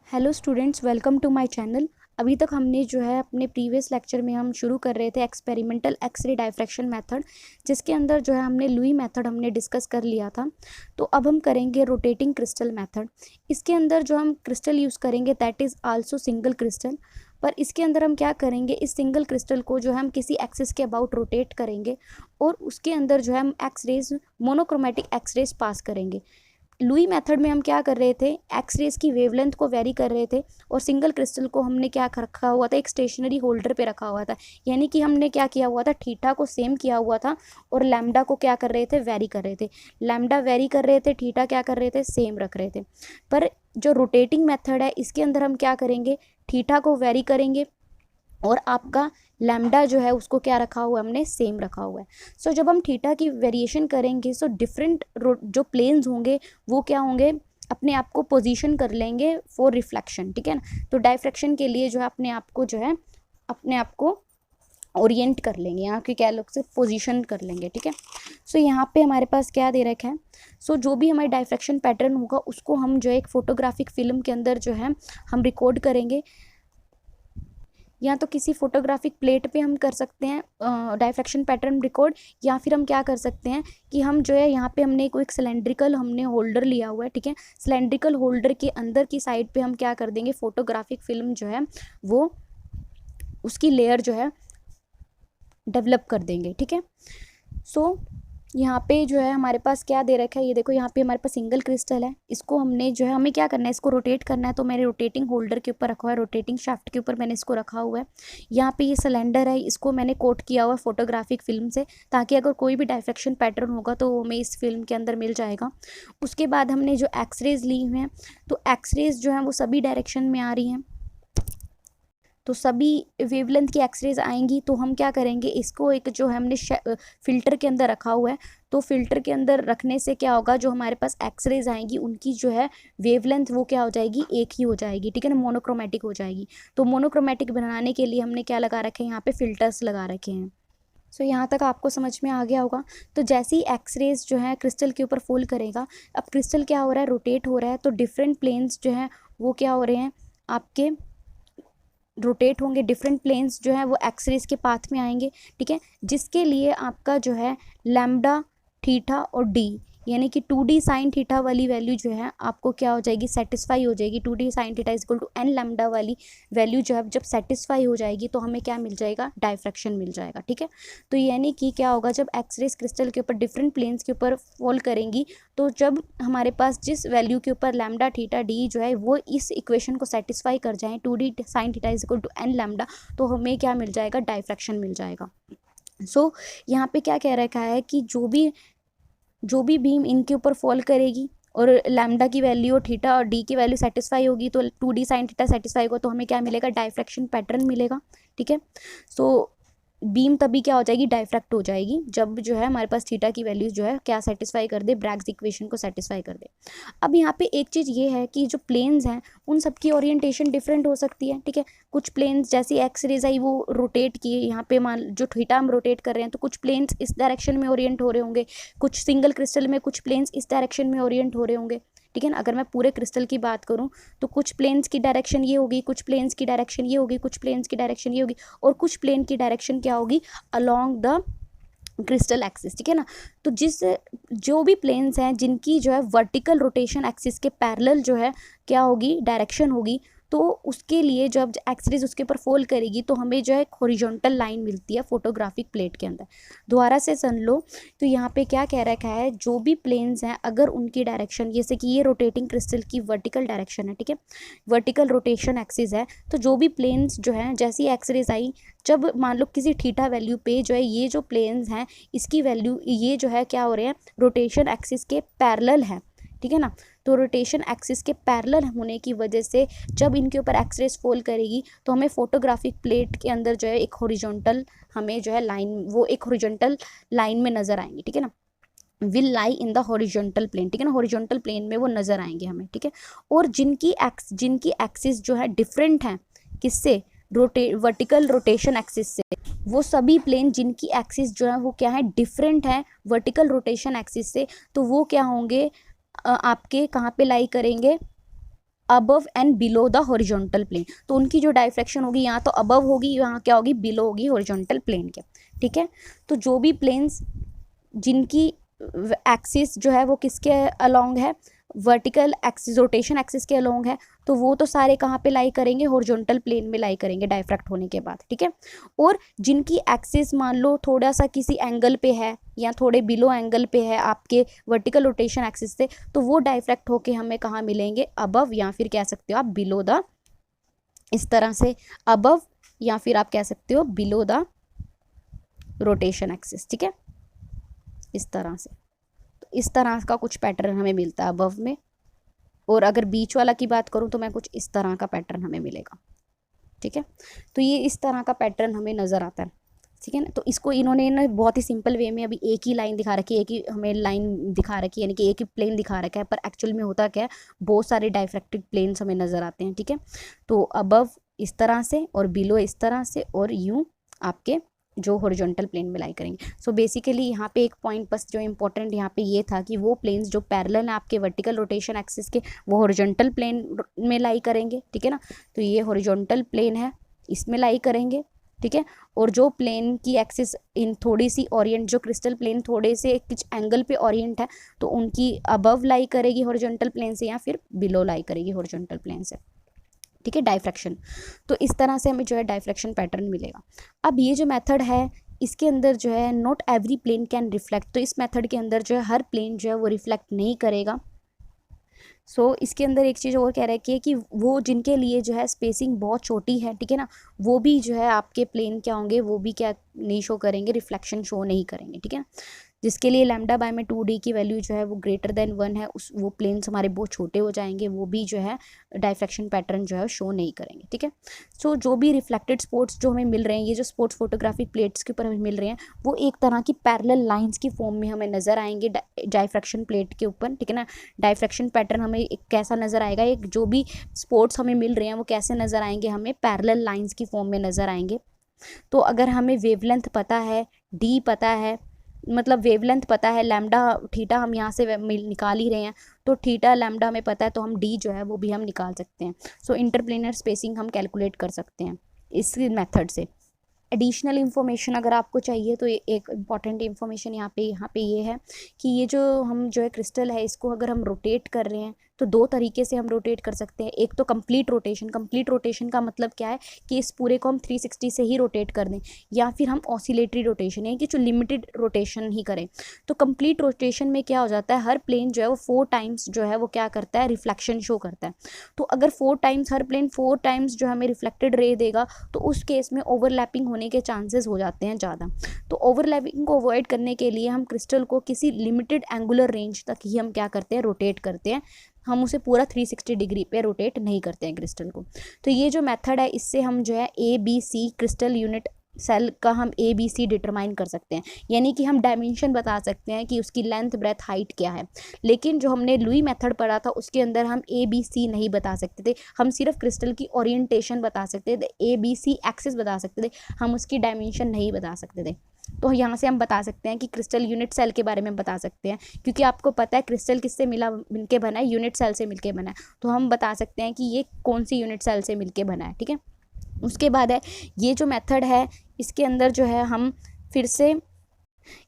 Hello students, welcome to my channel. अभी तक हमने जो है अपने प्रीवियस लेक्चर में हम शुरू कर रहे थे एक्सपेरिमेंटल एक्सरे डायफ्रैक्शन मेथड, जिसके अंदर जो है हमने लुई मेथड हमने डिस्कस कर लिया था। तो अब हम करेंगे रोटेटिंग क्रिस्टल मेथड। इसके अंदर जो हम क्रिस्टल यूज़ करेंगे that is also single crystal. पर इसके अंदर हम क्या करेंगे, इस सिंगल क्रिस्टल को जो है हम किसी एक्सिस के अबाउट रोटेट करेंगे और उसके अंदर जो है हम एक्सरेज, मोनोक्रोमेटिक एक्सरेज पास करेंगे। लुई मेथड में हम क्या कर रहे थे, एक्सरेज की वेवलेंथ को वेरी कर रहे थे और सिंगल क्रिस्टल को हमने क्या रखा हुआ था, एक स्टेशनरी होल्डर पे रखा हुआ था। यानी कि हमने क्या किया हुआ था, थीटा को सेम किया हुआ था और लैम्डा को क्या कर रहे थे, वेरी कर रहे थे। लैम्डा वेरी कर रहे थे, थीटा क्या कर रहे थे, सेम रख रहे थे। पर जो रोटेटिंग मेथड है इसके अंदर हम क्या करेंगे, थीटा को वेरी करेंगे और आपका लैम्डा जो है उसको क्या रखा हुआ है, हमने सेम रखा हुआ है। सो जब हम थीटा की वेरिएशन करेंगे सो डिफरेंट जो प्लेन्स होंगे वो क्या होंगे, अपने आप को पोजीशन कर लेंगे फॉर रिफ्लेक्शन, ठीक है ना। तो डायफ्रैक्शन के लिए जो है अपने आप को जो है अपने आप को ओरिएंट कर लेंगे, यहाँ के क्या लोग से पोजीशन कर लेंगे, ठीक है। सो यहाँ पे हमारे पास क्या दे रखा है, सो जो भी हमारे डायफ्रैक्शन पैटर्न होगा उसको हम जो है एक फोटोग्राफिक फिल्म के अंदर जो है हम रिकॉर्ड करेंगे, या तो किसी फोटोग्राफिक प्लेट पे हम कर सकते हैं डायफ्रैक्शन पैटर्न रिकॉर्ड, या फिर हम क्या कर सकते हैं कि हम जो है यहाँ पे हमने कोई एक सिलेंड्रिकल हमने होल्डर लिया हुआ है, ठीक है। सिलेंड्रिकल होल्डर के अंदर की साइड पे हम क्या कर देंगे, फोटोग्राफिक फिल्म जो है वो उसकी लेयर जो है डेवलप कर देंगे, ठीक है। सो यहाँ पे जो है हमारे पास क्या दे रखा है, ये देखो यहाँ पे हमारे पास सिंगल क्रिस्टल है। इसको हमने जो है हमें क्या करना है, इसको रोटेट करना है। तो मैंने रोटेटिंग होल्डर के ऊपर रखा हुआ है, रोटेटिंग शाफ्ट के ऊपर मैंने इसको रखा हुआ है। यहाँ पे ये सिलेंडर है, इसको मैंने कोट किया हुआ है फोटोग्राफिक फिल्म से, ताकि अगर कोई भी डायफ्रैक्शन पैटर्न होगा तो वो हमें इस फिल्म के अंदर मिल जाएगा। उसके बाद हमने जो एक्सरेज ली हुई हैं, तो एक्सरेज जो हैं वो सभी डायरेक्शन में आ रही हैं, तो सभी वेवलेंथ की एक्सरेज आएंगी। तो हम क्या करेंगे, इसको एक जो हमने फिल्टर के अंदर रखा हुआ है, तो फिल्टर के अंदर रखने से क्या होगा, जो हमारे पास एक्सरेज आएंगी उनकी जो है वेवलेंथ वो क्या हो जाएगी, एक ही हो जाएगी, ठीक है ना, मोनोक्रोमेटिक हो जाएगी। तो मोनोक्रोमेटिक बनाने के लिए हमने क्या लगा रखे हैं, यहाँ पे फिल्टर्स लगा रखे हैं। सो यहाँ तक आपको समझ में आ गया होगा। तो जैसे ही एक्सरेज जो है क्रिस्टल के ऊपर फॉल करेगा, अब क्रिस्टल क्या हो रहा है, रोटेट हो रहा है, तो डिफरेंट प्लेन्स जो है वो क्या हो रहे हैं, आपके रोटेट होंगे। डिफरेंट प्लेन्स जो है वो एक्सरेज के पाथ में आएंगे, ठीक है। जिसके लिए आपका जो है लैम्डा, थीटा और डी, यानी कि 2D साइन थीटा वाली वैल्यू जो है आपको क्या हो जाएगी, सेटिस्फाई हो जाएगी। 2D sine theta is equal to n lambda वाली वैल्यू जो है जब सेटिस्फाई हो जाएगी तो हमें क्या मिल जाएगा, डायफ्रैक्शन मिल जाएगा, ठीक है। तो यानी कि क्या होगा, जब एक्सरेज क्रिस्टल के ऊपर डिफरेंट प्लेन्स के ऊपर फॉल करेंगी, तो जब हमारे पास जिस वैल्यू के ऊपर लैम्डा, थीटा, डी जो है वो इस इक्वेशन को सेटिस्फाई कर जाएँ, 2D sine theta is equal to n lambda, तो हमें क्या मिल जाएगा, डायफ्रैक्शन मिल जाएगा। सो यहाँ पे क्या कह रखा है कि जो भी बीम इनके ऊपर फॉल करेगी और लैम्डा की वैल्यू और थीटा और डी की वैल्यू सेटिस्फाई होगी, तो 2D साइन थीटा सेटिस्फाई होगा, तो हमें क्या मिलेगा, डायफ्रैक्शन पैटर्न मिलेगा, ठीक है। सो बीम तभी क्या हो जाएगी, डायफ्रैक्ट हो जाएगी, जब जो है हमारे पास थीटा की वैल्यू जो है क्या सेटिस्फाई कर दे, ब्रैग्स इक्वेशन को सेटिस्फाई कर दे। अब यहाँ पे एक चीज़ ये है कि जो प्लेन्स हैं उन सब की ओरिएंटेशन डिफरेंट हो सकती है, ठीक है। कुछ प्लेन्स जैसे एक्सरेज आई वो रोटेट किए, यहाँ पे मान जो थीटा हम रोटेट कर रहे हैं तो कुछ प्लेन्स इस डायरेक्शन में ओरिएंट हो रहे होंगे, कुछ सिंगल क्रिस्टल में कुछ प्लेन्स इस डायरेक्शन में ओरिएंट हो रहे होंगे, ठीक है ना। अगर मैं पूरे क्रिस्टल की बात करूं तो कुछ प्लेन्स की डायरेक्शन ये होगी, कुछ प्लेन्स की डायरेक्शन ये होगी, कुछ प्लेन्स की डायरेक्शन ये होगी, और कुछ प्लेन की डायरेक्शन क्या होगी, अलोंग द क्रिस्टल एक्सिस, ठीक है ना। तो जो भी प्लेन्स हैं जिनकी जो है वर्टिकल रोटेशन एक्सिस के पैरेलल जो है क्या होगी, डायरेक्शन होगी, तो उसके लिए जब एक्सरेज उसके ऊपर फॉल करेगी तो हमें जो है एक हॉरिजॉन्टल लाइन मिलती है फोटोग्राफिक प्लेट के अंदर। दोबारा से सुन लो, तो यहाँ पे क्या कह रखा है, जो भी प्लेन्स हैं अगर उनकी डायरेक्शन, जैसे कि ये रोटेटिंग क्रिस्टल की वर्टिकल डायरेक्शन है, ठीक है, वर्टिकल रोटेशन एक्सिस है, तो जो भी प्लेन्स जो है जैसी एक्सरेज आई, जब मान लो किसी थीटा वैल्यू पे जो है ये जो प्लेन्स हैं इसकी वैल्यू ये जो है क्या हो रहे हैं, रोटेशन एक्सिस के पैरेलल है, ठीक है ना। तो रोटेशन एक्सिस के पैरेलल होने की वजह से जब इनके ऊपर एक्सरेज फॉल करेगी तो हमें फोटोग्राफिक प्लेट के अंदर जो है एक हॉरिजॉन्टल, हमें जो है लाइन, वो एक हॉरिजॉन्टल लाइन में नजर आएंगी, ठीक है ना, will lie in the horizontal plane, ठीक है ना, हॉरिजॉन्टल प्लेन में वो नजर आएंगे हमें, ठीक है। और जिनकी एक्सिस जो है डिफरेंट है किससे, वर्टिकल रोटेशन एक्सिस से, वो सभी प्लेन जिनकी एक्सिस जो है वो क्या है, डिफरेंट है वर्टिकल रोटेशन एक्सिस से, तो वो क्या होंगे, आपके कहाँ पे लाई करेंगे, above and below the horizontal plane. तो उनकी जो डायफ्रैक्शन होगी यहाँ तो अबव होगी, यहाँ क्या होगी, बिलो होगी हॉरिजॉन्टल प्लेन के। ठीक है, तो जो भी प्लेन्स जिनकी एक्सिस जो है वो किसके अलोंग है, वर्टिकल एक्सिस, रोटेशन एक्सिस के अलोंग है, तो वो तो सारे कहाँ पे लाई करेंगे, हॉरिजॉन्टल प्लेन में लाई करेंगे डायफ्रैक्ट होने के बाद। ठीक है, और जिनकी एक्सिस मान लो थोड़ा सा किसी एंगल पे है या थोड़े बिलो एंगल पे है आपके वर्टिकल रोटेशन एक्सिस से, तो वो डायफ्रैक्ट होके हमें कहाँ मिलेंगे, अबव, या फिर कह सकते हो आप बिलो द, इस तरह से अबव, या फिर आप कह सकते हो बिलो द रोटेशन एक्सिस। ठीक है, इस तरह से, तो इस तरह का कुछ पैटर्न हमें मिलता है अबव में। और अगर बीच वाला की बात करूं तो मैं कुछ इस तरह का पैटर्न हमें मिलेगा। ठीक है, तो ये इस तरह का पैटर्न हमें नज़र आता है। ठीक है ना, तो इसको इन्होंने ना बहुत ही सिंपल वे में अभी एक ही लाइन दिखा रखी है, एक ही हमें लाइन दिखा रखी है, यानी कि एक ही प्लेन दिखा रखा है, पर एक्चुअल में होता क्या है, बहुत सारे डायफ्रैक्टेड प्लेन्स हमें नज़र आते हैं। ठीक है, तो अबव इस तरह से और बिलो इस तरह से और यूँ आपके जो हॉरिजॉन्टल प्लेन में लाई करेंगे। सो बेसिकली यहाँ पे एक पॉइंट बस जो इम्पोर्टेंट यहाँ पे ये था कि वो प्लेन्स जो पैरेलल है आपके वर्टिकल रोटेशन एक्सिस के, वो हॉरिजॉन्टल प्लेन में लाई करेंगे। ठीक है ना, तो ये हॉरिजॉन्टल प्लेन है, इसमें लाई करेंगे। ठीक है, और जो प्लेन की एक्सिस इन थोड़ी सी ओरिएंट, जो क्रिस्टल प्लेन थोड़े से कुछ एंगल पे ओरिएंट है, तो उनकी अबव लाई करेगी हॉरिजॉन्टल प्लेन से, या फिर बिलो लाई करेगी हॉरिजॉन्टल प्लेन से। ठीक है, डायफ्रैक्शन, तो इस तरह से हमें जो है डायफ्रैक्शन पैटर्न मिलेगा। अब ये जो मेथड है इसके अंदर जो है not every plane can reflect, तो इस मेथड के अंदर जो है हर प्लेन जो है वो रिफ्लेक्ट नहीं करेगा। सो इसके अंदर एक चीज़ और कह रहा है कि वो जिनके लिए जो है स्पेसिंग बहुत छोटी है, ठीक है ना, वो भी जो है आपके प्लेन क्या होंगे, वो भी क्या नहीं शो करेंगे, रिफ्लेक्शन शो नहीं करेंगे। ठीक है, जिसके लिए लैम्डा बाय में 2D की वैल्यू जो है वो ग्रेटर देन 1 है, उस वो प्लेन्स हमारे बहुत छोटे हो जाएंगे, वो भी जो है डायफ्रैक्शन पैटर्न जो है शो नहीं करेंगे। ठीक है, सो जो भी रिफ्लेक्टेड स्पॉट्स जो हमें मिल रहे हैं, ये जो स्पॉट्स फोटोग्राफिक प्लेट्स के ऊपर हमें मिल रहे हैं, वो एक तरह की पैरेलल लाइंस की फॉर्म में हमें नज़र आएंगे डायफ्रैक्शन प्लेट के ऊपर। ठीक है ना, डायफ्रैक्शन पैटर्न हमें एक कैसा नज़र आएगा, एक जो भी स्पॉट्स हमें मिल रहे हैं वो कैसे नज़र आएंगे, हमें पैरेलल लाइंस की फॉर्म में नज़र आएंगे। तो अगर हमें वेवलेंथ पता है, डी पता है, मतलब वेवलेंथ पता है, लैम्डा थीटा हम यहाँ से निकाल ही रहे हैं, तो थीटा लैम्डा हमें पता है, तो हम डी जो है वो भी हम निकाल सकते हैं। सो इंटरप्लेनर स्पेसिंग हम कैलकुलेट कर सकते हैं इस मेथड से। एडिशनल इन्फॉर्मेशन अगर आपको चाहिए तो एक इम्पॉर्टेंट इन्फॉर्मेशन यहाँ पे ये है कि ये जो हम जो है क्रिस्टल है, इसको अगर हम रोटेट कर रहे हैं तो दो तरीके से हम रोटेट कर सकते हैं। एक तो कंप्लीट रोटेशन का मतलब क्या है कि इस पूरे को हम 360 से ही रोटेट कर दें, या फिर हम ऑसिलेटरी रोटेशन, यानी कि जो लिमिटेड रोटेशन ही करें। तो कंप्लीट रोटेशन में क्या हो जाता है, हर प्लेन जो है वो 4 टाइम्स जो है वो क्या करता है, रिफ्लेक्शन शो करता है। तो अगर 4 टाइम्स हर प्लेन 4 टाइम्स जो हमें रिफ्लेक्टेड रे देगा, तो उस केस में ओवरलैपिंग होने के चांसेस हो जाते हैं ज़्यादा। तो ओवरलैपिंग को अवॉइड करने के लिए हम क्रिस्टल को किसी लिमिटेड एंगुलर रेंज तक ही हम क्या करते हैं, रोटेट करते हैं। हम उसे पूरा 360 डिग्री पे रोटेट नहीं करते हैं क्रिस्टल को। तो ये जो मेथड है, इससे हम जो है ABC क्रिस्टल यूनिट सेल का हम ABC डिटरमाइन कर सकते हैं, यानी कि हम डायमेंशन बता सकते हैं कि उसकी लेंथ, ब्रेथ, हाइट क्या है। लेकिन जो हमने लुई मेथड पढ़ा था उसके अंदर हम ABC नहीं बता सकते थे, हम सिर्फ क्रिस्टल की ओरिएंटेशन बता सकते थे, ABC एक्सिस बता सकते थे, हम उसकी डायमेंशन नहीं बता सकते थे। तो यहाँ से हम बता सकते हैं कि क्रिस्टल यूनिट सेल के बारे में बता सकते हैं, क्योंकि आपको पता है क्रिस्टल किससे मिलके बना है, यूनिट सेल से मिलके बना है। तो हम बता सकते हैं कि ये कौन सी यूनिट सेल से मिलके बना है। ठीक है, उसके बाद है ये जो मेथड है, इसके अंदर जो है हम फिर से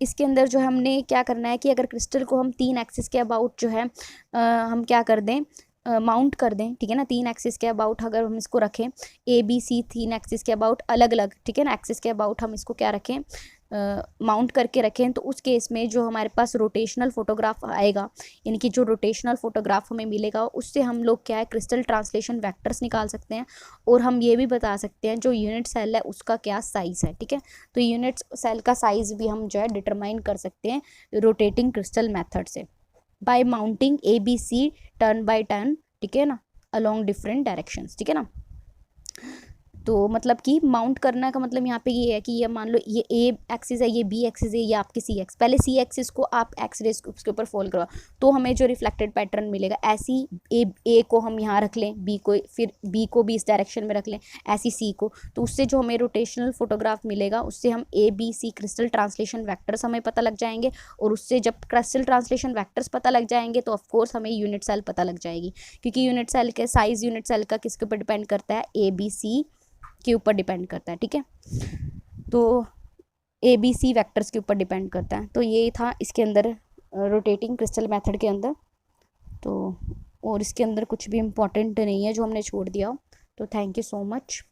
इसके अंदर जो हमने क्या करना है कि अगर क्रिस्टल को हम 3 एक्सिस के अबाउट जो है हम क्या कर दें, माउंट कर दें। ठीक है ना, 3 एक्सिस के अबाउट अगर हम इसको रखें, ABC 3 एक्सिस के अबाउट अलग अलग, ठीक है ना, एक्सिस के अबाउट हम इसको क्या रखें, माउंट करके रखें, तो उस केस में जो हमारे पास रोटेशनल फोटोग्राफ आएगा, यानी कि जो रोटेशनल फोटोग्राफ हमें मिलेगा, उससे हम लोग क्या है, क्रिस्टल ट्रांसलेशन वेक्टर्स निकाल सकते हैं। और हम ये भी बता सकते हैं जो यूनिट सेल है उसका क्या साइज़ है। ठीक है, तो यूनिट सेल का साइज़ भी हम जो है डिटरमाइन कर सकते हैं रोटेटिंग क्रिस्टल मेथड से, by mounting ABC turn by turn. ठीक है ना, अलोंग डिफरेंट डायरेक्शंस। ठीक है ना, तो मतलब कि माउंट करना का मतलब यहाँ पे ये है कि ये मान लो ये ए एक्सिस है, ये बी एक्सिस है, ये आपकी सी एक्स, पहले सी एक्सिस को आप एक्स रेस उसके ऊपर फॉल करवा, तो हमें जो रिफ्लेक्टेड पैटर्न मिलेगा, ऐसी ए को हम यहाँ रख लें, बी को, फिर बी को भी इस डायरेक्शन में रख लें, ऐसी सी को, तो उससे जो हमें रोटेशनल फोटोग्राफ मिलेगा उससे हम A B C crystal translation vectors हमें पता लग जाएंगे, और उससे जब क्रिस्टल ट्रांसलेशन वैक्टर्स पता लग जाएंगे तो ऑफकोर्स हमें यूनिट सेल पता लग जाएगी, क्योंकि यूनिट सेल के साइज यूनिट सेल का किसके ऊपर डिपेंड करता है, ए बी सी के ऊपर डिपेंड करता है। ठीक है, तो ए बी सी वैक्टर्स के ऊपर डिपेंड करता है। तो ये था इसके अंदर रोटेटिंग क्रिस्टल मेथड के अंदर। तो और इसके अंदर कुछ भी इम्पोर्टेंट नहीं है जो हमने छोड़ दिया हो। तो थैंक यू सो मच।